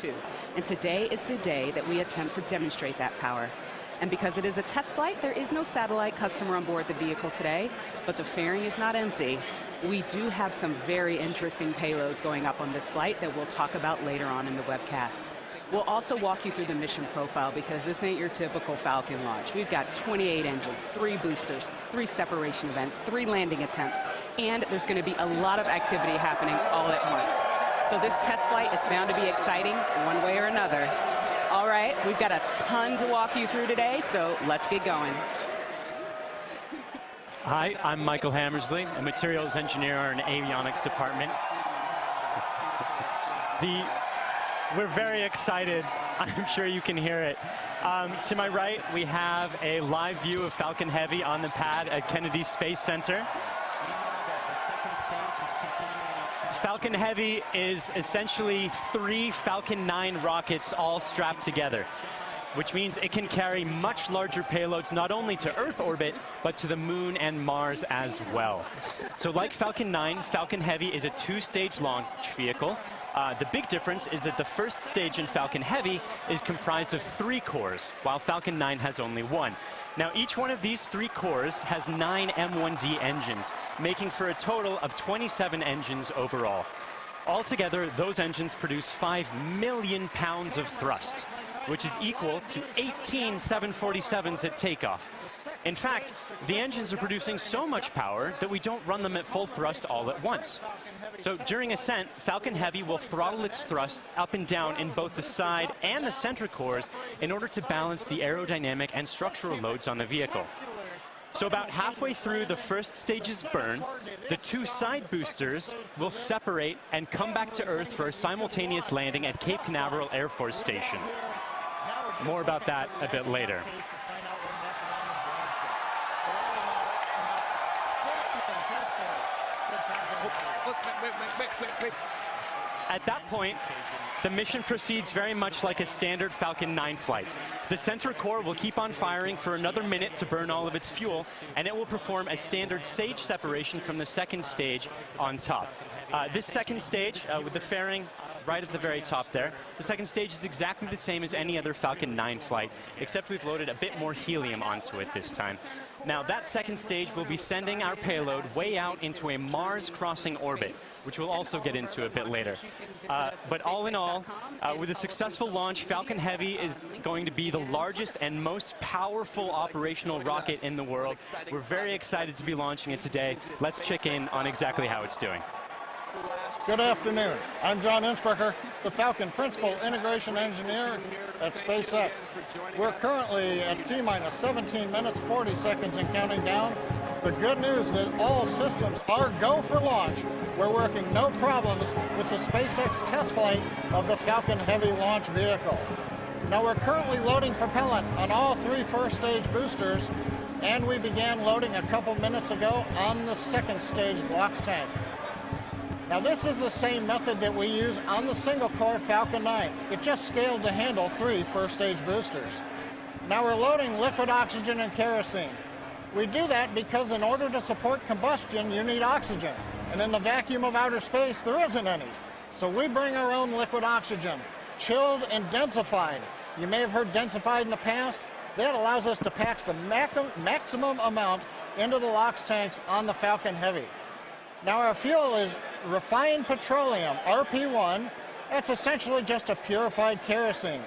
2. And today is the day that we attempt to demonstrate that power. And because it is a test flight, there is no satellite customer on board the vehicle today, but the fairing is not empty. We do have some very interesting payloads going up on this flight that we'll talk about later on in the webcast. We'll also walk you through the mission profile because this ain't your typical Falcon launch. We've got 28 engines, 3 boosters, 3 separation events, 3 landing attempts, and there's going to be a lot of activity happening all at once. So this test flight is bound to be exciting one way or another. All right, we've got a ton to walk you through today, so let's get going. Hi, I'm Michael Hammersley, a materials engineer in avionics department. We're very excited. I'm sure you can hear it. To my right, we have a live view of Falcon Heavy on the pad at Kennedy Space Center. Falcon Heavy is essentially 3 Falcon 9 rockets all strapped together, which means it can carry much larger payloads not only to Earth orbit, but to the Moon and Mars as well. So like Falcon 9, Falcon Heavy is a 2-stage launch vehicle. The big difference is that the first stage in Falcon Heavy is comprised of 3 cores, while Falcon 9 has only 1. Now, each one of these 3 cores has 9 M1D engines, making for a total of 27 engines overall. Altogether, those engines produce 5 million pounds of thrust, which is equal to 18 747s at takeoff. In fact, the engines are producing so much power that we don't run them at full thrust all at once. So during ascent, Falcon Heavy will throttle its thrust up and down in both the side and the center cores in order to balance the aerodynamic and structural loads on the vehicle. So about halfway through the first stage's burn, the 2 side boosters will separate and come back to Earth for a simultaneous landing at Cape Canaveral Air Force Station. More about that a bit later. Wait. At that point, the mission proceeds very much like a standard Falcon 9 flight. The center core will keep on firing for another minute to burn all of its fuel, and it will perform a standard stage separation from the second stage on top. This second stage, with the fairing right at the very top there, the second stage is exactly the same as any other Falcon 9 flight, except we've loaded a bit more helium onto it this time. Now, that second stage will be sending our payload way out into a Mars-crossing orbit, which we'll also get into a bit later. But all in all, with a successful launch, Falcon Heavy is going to be the largest and most powerful operational rocket in the world. We're very excited to be launching it today. Let's check in on exactly how it's doing. Good afternoon. I'm John Innsbrucker, the Falcon Principal Integration Engineer at SpaceX. We're currently at T-minus 17 minutes, 40 seconds and counting down. The good news is that all systems are go for launch. We're working no problems with the SpaceX test flight of the Falcon Heavy launch vehicle. Now we're currently loading propellant on all 3 first stage boosters, and we began loading a couple minutes ago on the second stage LOX tank. Now this is the same method that we use on the single-core Falcon 9. It just scaled to handle 3 first-stage boosters. Now we're loading liquid oxygen and kerosene. We do that because in order to support combustion, you need oxygen. And in the vacuum of outer space, there isn't any. So we bring our own liquid oxygen, chilled and densified. You may have heard densified in the past. That allows us to pack the maximum amount into the LOX tanks on the Falcon Heavy. Now our fuel is refined petroleum, RP1. That's essentially just a purified kerosene.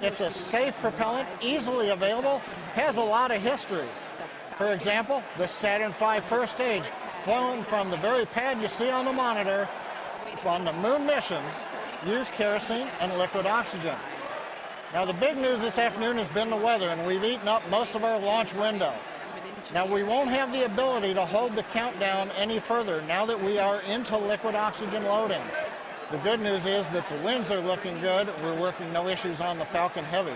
It's a safe propellant, easily available, has a lot of history. For example, the Saturn V first stage, flown from the very pad you see on the monitor, on the moon missions, used kerosene and liquid oxygen. Now the big news this afternoon has been the weather, and we've eaten up most of our launch window. Now we won't have the ability to hold the countdown any further now that we are into liquid oxygen loading. The good news is that the winds are looking good. We're working no issues on the Falcon Heavy.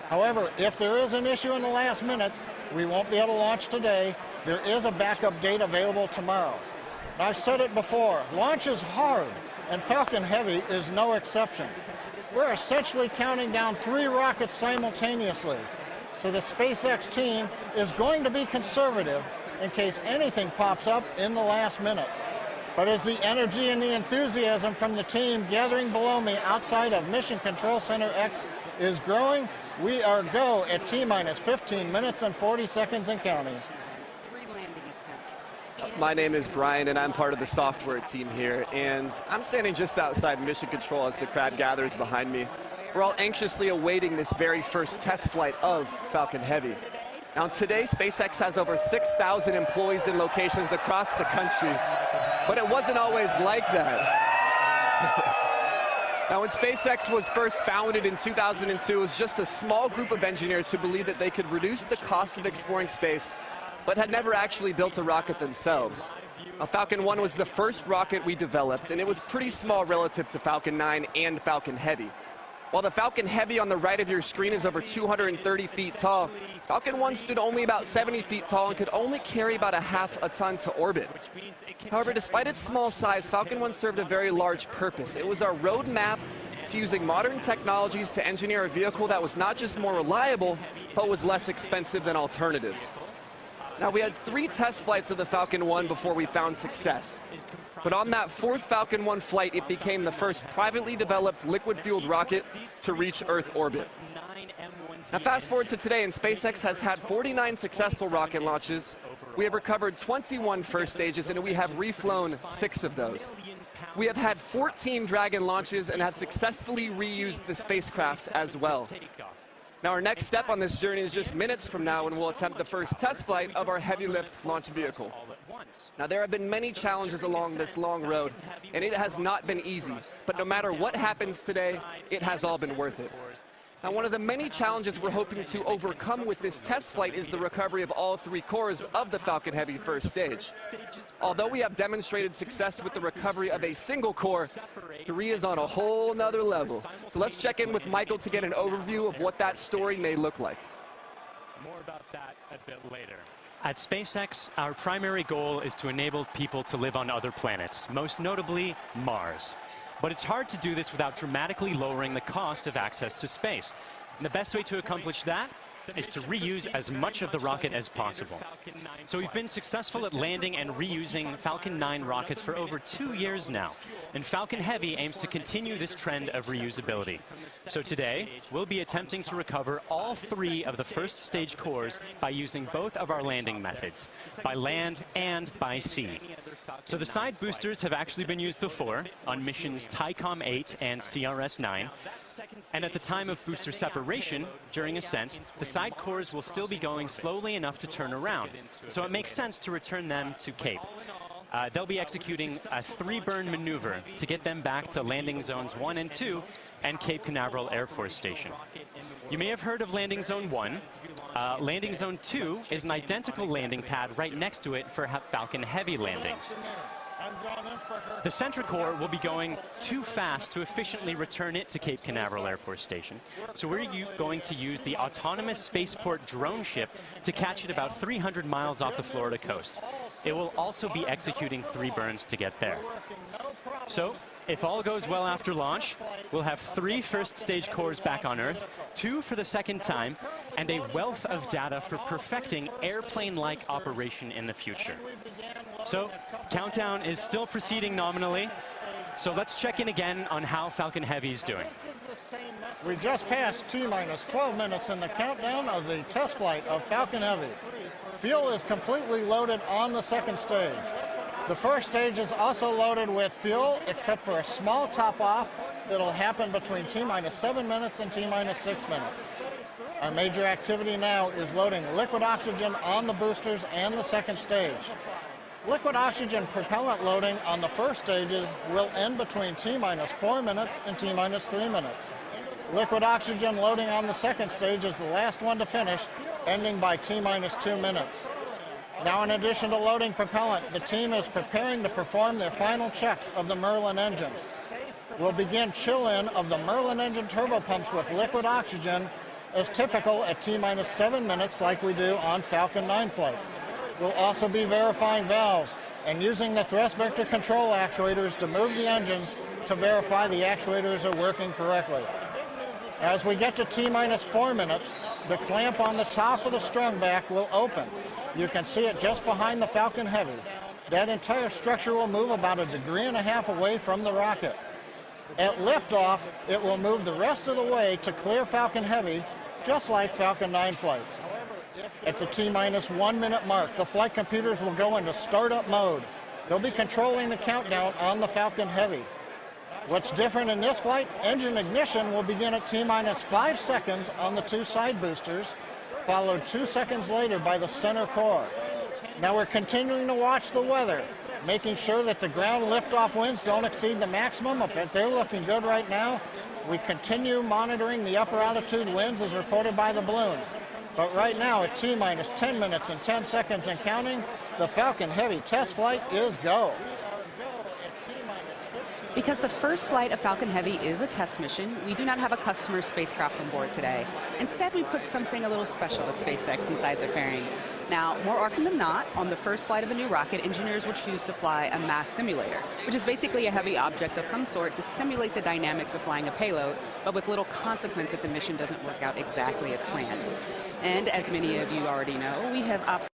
However, if there is an issue in the last minutes, we won't be able to launch today. There is a backup date available tomorrow. Now, I've said it before, launch is hard, and Falcon Heavy is no exception. We're essentially counting down 3 rockets simultaneously. So the SpaceX team is going to be conservative in case anything pops up in the last minutes. But as the energy and the enthusiasm from the team gathering below me outside of Mission Control Center X is growing, we are go at T-minus 15 minutes and 40 seconds and counting. My name is Brian, and I'm part of the software team here, and I'm standing just outside Mission Control as the crowd gathers behind me. We're all anxiously awaiting this very first test flight of Falcon Heavy. Now today, SpaceX has over 6,000 employees in locations across the country, but it wasn't always like that. Now when SpaceX was first founded in 2002, it was just a small group of engineers who believed that they could reduce the cost of exploring space, but had never actually built a rocket themselves. Now, Falcon 1 was the first rocket we developed, and it was pretty small relative to Falcon 9 and Falcon Heavy. While the Falcon Heavy on the right of your screen is over 230 feet tall, Falcon 1 stood only about 70 feet tall and could only carry about half a ton to orbit. However, despite its small size, Falcon 1 served a very large purpose. It was our roadmap to using modern technologies to engineer a vehicle that was not just more reliable, but was less expensive than alternatives. Now, we had 3 test flights of the Falcon 1 before we found success. But on that 4th Falcon 1 flight, it became the first privately developed liquid-fueled rocket to reach Earth orbit. Now, fast forward to today, and SpaceX has had 49 successful rocket launches. We have recovered 21 first stages, and we have reflown 6 of those. We have had 14 Dragon launches and have successfully reused the spacecraft as well. Now, our next step on this journey is just minutes from now when we'll attempt the first test flight of our heavy lift launch vehicle. Now, there have been many challenges along this long road, and it has not been easy. But no matter what happens today, it has all been worth it. Now, one of the many challenges we're hoping to overcome with this test flight is the recovery of all 3 cores of the Falcon Heavy first stage. Although we have demonstrated success with the recovery of a single core, 3 is on a whole nother level. So let's check in with Michael to get an overview of what that story may look like. More about that a bit later. At SpaceX, our primary goal is to enable people to live on other planets, most notably Mars. But it's hard to do this without dramatically lowering the cost of access to space. And the best way to accomplish that is to reuse as much of the rocket as possible. So we've been successful at landing and reusing Falcon 9 rockets for over 2 years now. And Falcon Heavy aims to continue this trend of reusability. So today, we'll be attempting to recover all 3 of the first stage cores by using both of our landing methods, by land and by sea. So the side boosters have actually been used before on missions TICOM 8 and CRS 9. And at the time of booster separation, during ascent, the side cores will still be going slowly enough to turn around. So it makes sense to return them to Cape. They'll be executing a 3-burn maneuver to get them back to landing zones 1 and 2 and Cape Canaveral Air Force Station. You may have heard of Landing Zone 1. Landing Zone 2 is an identical landing pad right next to it for Falcon Heavy landings. The Centricore will be going too fast to efficiently return it to Cape Canaveral Air Force Station. So we're going to use the autonomous spaceport drone ship to catch it about 300 miles off the Florida coast. It will also be executing 3 burns to get there. So, if all goes well after launch, we'll have 3 first stage cores back on Earth, 2 for the second time, and a wealth of data for perfecting airplane-like operation in the future. So, countdown is still proceeding nominally. So let's check in again on how Falcon Heavy is doing. We just passed T-minus 12 minutes in the countdown of the test flight of Falcon Heavy. Fuel is completely loaded on the second stage. The first stage is also loaded with fuel, except for a small top-off that'll happen between T-minus 7 minutes and T-minus 6 minutes. Our major activity now is loading liquid oxygen on the boosters and the second stage. Liquid oxygen propellant loading on the first stages will end between T-minus 4 minutes and T-minus 3 minutes. Liquid oxygen loading on the second stage is the last one to finish, ending by T-minus 2 minutes. Now, in addition to loading propellant, the team is preparing to perform their final checks of the Merlin engines. We'll begin chill-in of the Merlin engine turbopumps with liquid oxygen as typical at T-minus 7 minutes like we do on Falcon 9 flights. We'll also be verifying valves and using the thrust vector control actuators to move the engines to verify the actuators are working correctly. As we get to T-minus 4 minutes, the clamp on the top of the strung back will open. You can see it just behind the Falcon Heavy. That entire structure will move about 1.5 degrees away from the rocket. At liftoff, it will move the rest of the way to clear Falcon Heavy, just like Falcon 9 flights. At the T-minus 1 minute mark, the flight computers will go into startup mode. They'll be controlling the countdown on the Falcon Heavy. What's different in this flight? Engine ignition will begin at T-minus 5 seconds on the 2 side boosters, followed 2 seconds later by the center core. Now we're continuing to watch the weather, making sure that the ground liftoff winds don't exceed the maximum, but they're looking good right now. We continue monitoring the upper altitude winds as reported by the balloons. But right now at T-minus 10 minutes and 10 seconds and counting, the Falcon Heavy test flight is go. Because the first flight of Falcon Heavy is a test mission, we do not have a customer spacecraft on board today. Instead, we put something a little special to SpaceX inside the fairing. Now, more often than not, on the first flight of a new rocket, engineers will choose to fly a mass simulator, which is basically a heavy object of some sort to simulate the dynamics of flying a payload, but with little consequence if the mission doesn't work out exactly as planned. And as many of you already know, we have opted